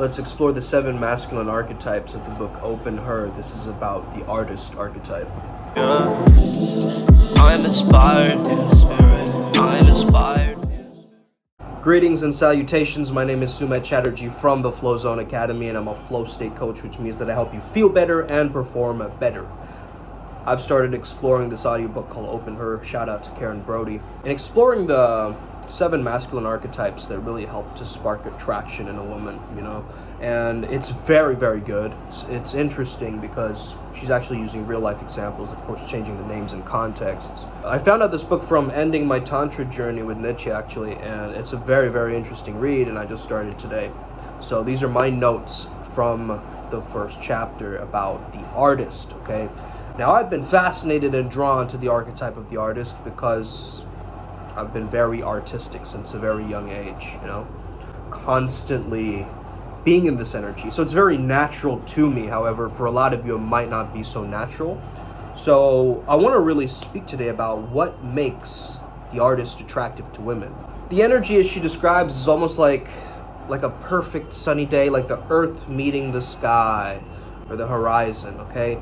Let's explore the 7 masculine archetypes of the book Open Her. This is about the artist archetype. Yeah. I'm inspired. I'm inspired. Greetings and salutations. My name is Sumit Chatterjee from the Flow Zone Academy, and I'm a flow state coach, which means that I help you feel better and perform better. I've started exploring this audiobook called Open Her. Shout out to Karen Brody. And exploring the 7 masculine archetypes that really help to spark attraction in a woman, and it's very, very good. It's interesting because she's actually using real life examples, of course changing the names and contexts. I found out this book from ending my Tantra journey with Nietzsche, actually, and it's a very, very interesting read, and I just started today. So these are my notes from the first chapter about the artist, okay? Now, I've been fascinated and drawn to the archetype of the artist because I've been very artistic since a very young age, constantly being in this energy. So it's very natural to me. However, for a lot of you, it might not be so natural. So I want to really speak today about what makes the artist attractive to women. The energy, as she describes, is almost like a perfect sunny day, like the earth meeting the sky or the horizon, okay?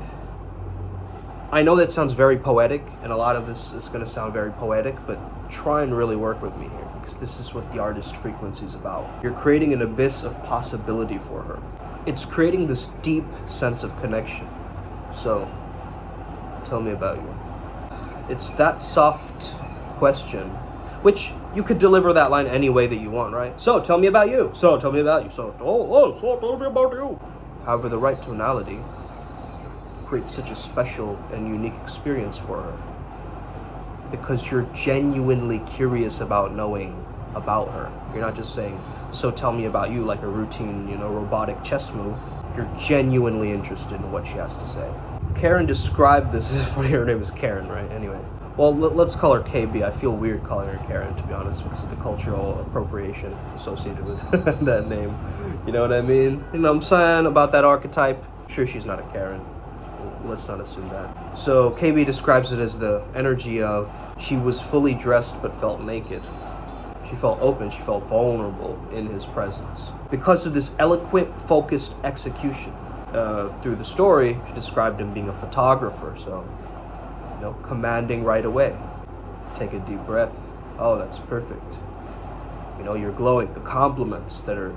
I know that sounds very poetic, and a lot of this is going to sound very poetic, but try and really work with me here, because this is what the artist frequency is about. You're creating an abyss of possibility for her. It's creating this deep sense of connection. So, tell me about you. It's that soft question, which you could deliver that line any way that you want, right? So, tell me about you. So, tell me about you. So tell me about you. However, the right tonality creates such a special and unique experience for her, because you're genuinely curious about knowing about her. You're not just saying, so tell me about you, like a routine, robotic chess move. You're genuinely interested in what she has to say. Karen described this, it's funny, her name is Karen, right? Anyway, well, let's call her KB. I feel weird calling her Karen, to be honest, because of the cultural appropriation associated with that name. You know what I mean? You know what I'm saying about that archetype? Sure, she's not a Karen. Let's not assume that. So KB describes it as the energy of she was fully dressed but felt naked. She felt open, she felt vulnerable in his presence. Because of this eloquent, focused execution. Through the story, she described him being a photographer, so, commanding right away. Take a deep breath. Oh, that's perfect. You're glowing. The compliments that are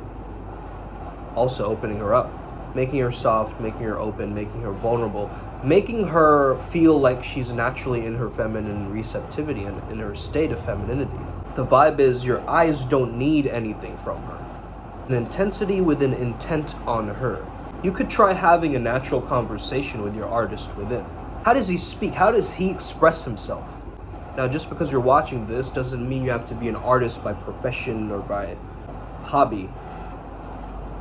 also opening her up. Making her soft, making her open, making her vulnerable, making her feel like she's naturally in her feminine receptivity and in her state of femininity. The vibe is your eyes don't need anything from her. An intensity with an intent on her. You could try having a natural conversation with your artist within. How does he speak? How does he express himself? Now, just because you're watching this doesn't mean you have to be an artist by profession or by hobby.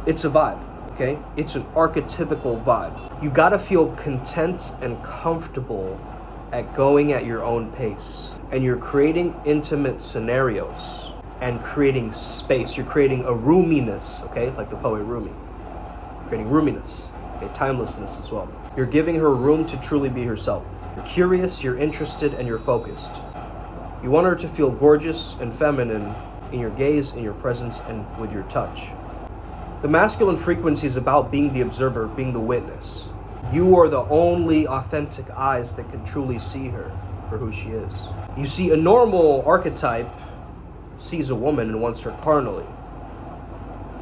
It's a vibe. Okay? It's an archetypical vibe. You gotta feel content and comfortable at going at your own pace. And you're creating intimate scenarios and creating space. You're creating a roominess, okay? Like the poet Rumi. Creating roominess, okay? Timelessness as well. You're giving her room to truly be herself. You're curious, you're interested, and you're focused. You want her to feel gorgeous and feminine in your gaze, in your presence, and with your touch. The masculine frequency is about being the observer, being the witness. You are the only authentic eyes that can truly see her for who she is. You see, a normal archetype sees a woman and wants her carnally.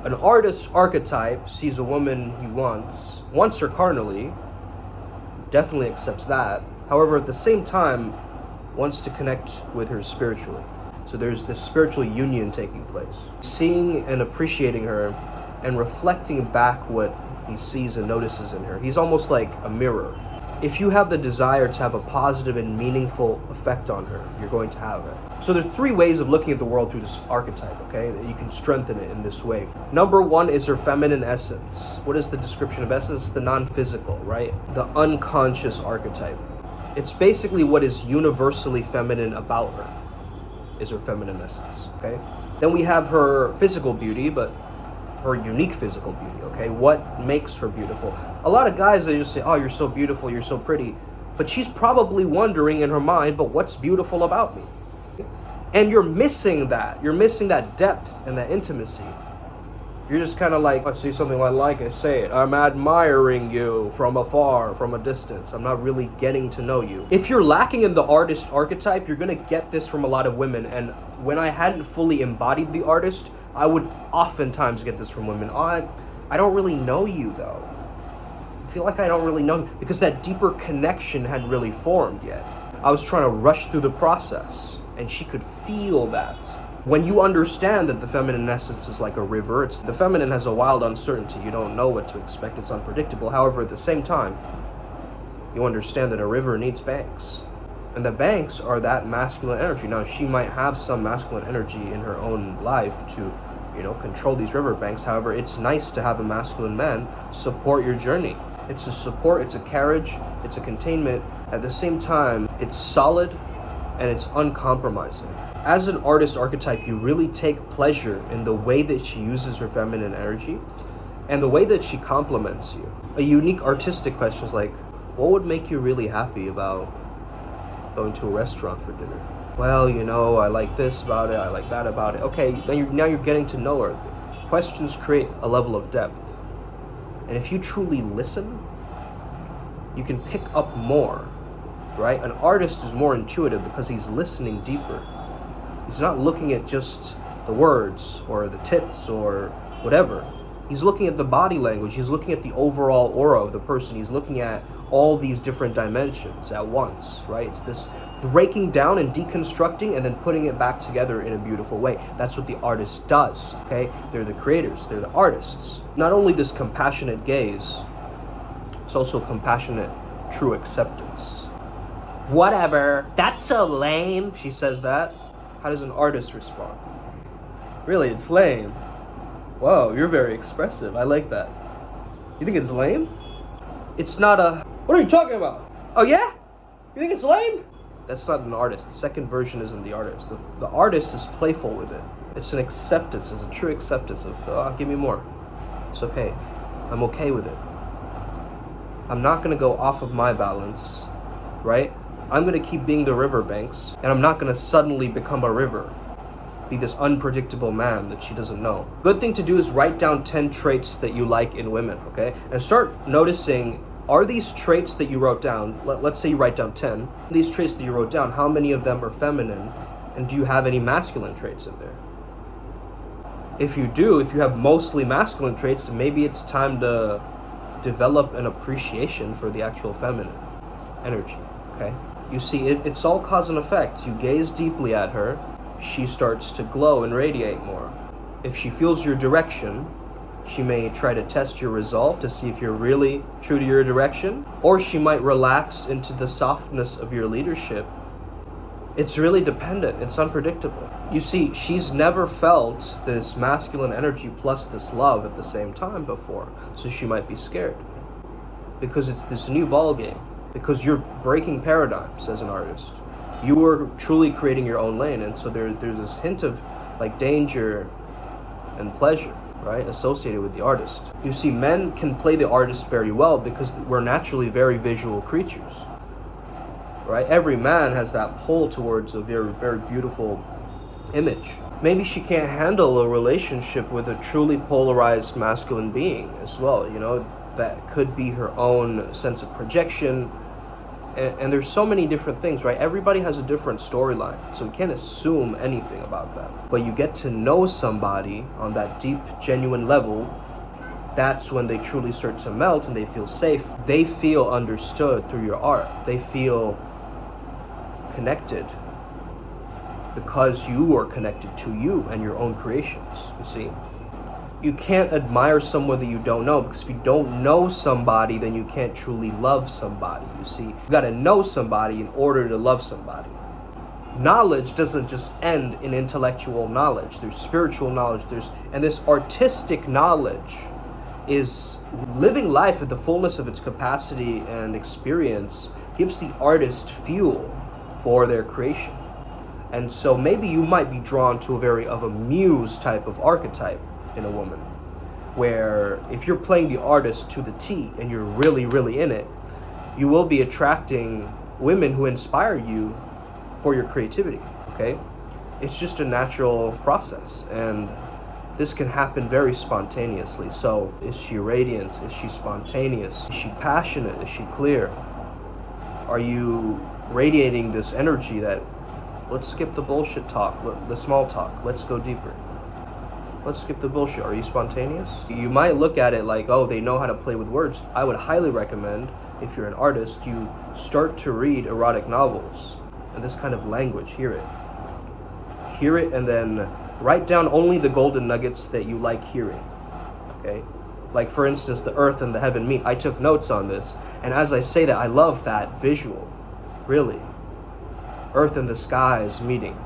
An artist's archetype sees a woman he wants her carnally, definitely accepts that. However, at the same time, wants to connect with her spiritually. So there's this spiritual union taking place. Seeing and appreciating her and reflecting back what he sees and notices in her. He's almost like a mirror. If you have the desire to have a positive and meaningful effect on her, you're going to have it. So there's 3 ways of looking at the world through this archetype, okay? You can strengthen it in this way. Number 1 is her feminine essence. What is the description of essence? It's the non-physical, right? The unconscious archetype. It's basically what is universally feminine about her, is her feminine essence, okay? Then we have her physical beauty, but her unique physical beauty, okay? What makes her beautiful? A lot of guys, they just say, oh, you're so beautiful, you're so pretty. But she's probably wondering in her mind, but what's beautiful about me? And you're missing that. You're missing that depth and that intimacy You're just kind of like, I see something I like, I say it. I'm admiring you from afar, from a distance. I'm not really getting to know you. If you're lacking in the artist archetype, you're gonna get this from a lot of women. And when I hadn't fully embodied the artist, I would oftentimes get this from women. Oh, I don't really know you though. I feel like I don't really know you, because that deeper connection hadn't really formed yet. I was trying to rush through the process, and she could feel that. When you understand that the feminine essence is like a river, the feminine has a wild uncertainty. You don't know what to expect. It's unpredictable. However, at the same time, you understand that a river needs banks. And the banks are that masculine energy. Now, she might have some masculine energy in her own life to, control these river banks. However, it's nice to have a masculine man support your journey. It's a support, it's a carriage, it's a containment. At the same time, it's solid and it's uncompromising. As an artist archetype, you really take pleasure in the way that she uses her feminine energy and the way that she compliments you. A unique artistic question is like, what would make you really happy about going to a restaurant for dinner? Well, I like this about it, I like that about it. Okay, now you're getting to know her. Questions create a level of depth. And if you truly listen, you can pick up more, right? An artist is more intuitive because he's listening deeper. He's not looking at just the words or the tits or whatever. He's looking at the body language. He's looking at the overall aura of the person. He's looking at all these different dimensions at once, right? It's this breaking down and deconstructing and then putting it back together in a beautiful way. That's what the artist does, okay? They're the creators. They're the artists. Not only this compassionate gaze, it's also compassionate true acceptance. Whatever. That's so lame. She says that. How does an artist respond? Really, it's lame. Whoa, you're very expressive. I like that. You think it's lame? It's not a... What are you talking about? Oh yeah? You think it's lame? That's not an artist. The second version isn't the artist. The artist is playful with it. It's an acceptance. It's a true acceptance of, give me more. It's okay. I'm okay with it. I'm not going to go off of my balance, right? I'm going to keep being the riverbanks, and I'm not going to suddenly become a river, be this unpredictable man that she doesn't know. Good thing to do is write down 10 traits that you like in women, okay? And start noticing, are these traits that you wrote down, let's say you write down 10, these traits that you wrote down, how many of them are feminine, and do you have any masculine traits in there? If you do, if you have mostly masculine traits, then maybe it's time to develop an appreciation for the actual feminine energy, okay? You see, it's all cause and effect. You gaze deeply at her, she starts to glow and radiate more. If she feels your direction, she may try to test your resolve to see if you're really true to your direction, or she might relax into the softness of your leadership. It's really dependent. It's unpredictable. You see, she's never felt this masculine energy plus this love at the same time before, so she might be scared. Because it's this new ball game. Because you're breaking paradigms as an artist. You are truly creating your own lane, and so there's this hint of like danger and pleasure, right, associated with the artist. You see, men can play the artist very well because we're naturally very visual creatures, right? Every man has that pull towards a very, very beautiful image. Maybe she can't handle a relationship with a truly polarized masculine being as well, that could be her own sense of projection. And there's so many different things, right? Everybody has a different storyline, so we can't assume anything about that. But you get to know somebody on that deep, genuine level, that's when they truly start to melt and they feel safe. They feel understood through your art. They feel connected because you are connected to you and your own creations, you see? You can't admire someone that you don't know, because if you don't know somebody, then you can't truly love somebody, you see? You gotta know somebody in order to love somebody. Knowledge doesn't just end in intellectual knowledge. There's spiritual knowledge, and this artistic knowledge is living life at the fullness of its capacity and experience gives the artist fuel for their creation. And so maybe you might be drawn to a muse type of archetype in a woman, where if you're playing the artist to the T and you're really, really in it, you will be attracting women who inspire you for your creativity, okay? It's just a natural process, and this can happen very spontaneously. So, is she radiant? Is she spontaneous? Is she passionate? Is she clear? Are you radiating this energy that, let's skip the bullshit talk, the small talk, let's go deeper? Let's skip the bullshit. Are you spontaneous? You might look at it like, oh, they know how to play with words. I would highly recommend, if you're an artist, you start to read erotic novels and this kind of language. Hear it, and then write down only the golden nuggets that you like hearing. Okay? Like, for instance, the earth and the heaven meet. I took notes on this, and as I say that, I love that visual. Really. Earth and the skies meeting.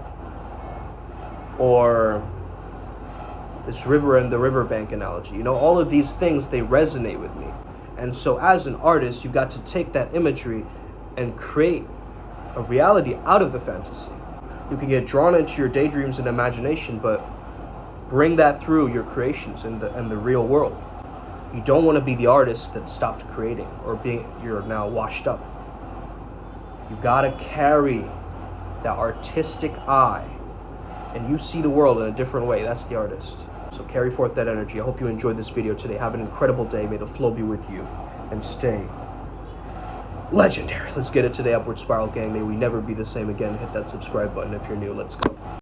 Or this river and the riverbank analogy. You know, all of these things, they resonate with me. And so as an artist, you've got to take that imagery and create a reality out of the fantasy. You can get drawn into your daydreams and imagination, but bring that through your creations in the real world. You don't want to be the artist that stopped creating, or you're now washed up. You gotta carry that artistic eye, and you see the world in a different way. That's the artist. So carry forth that energy. I hope you enjoyed this video today. Have an incredible day. May the flow be with you, and stay legendary. Let's get it today, Upward Spiral gang. May we never be the same again. Hit that subscribe button if you're new. Let's go.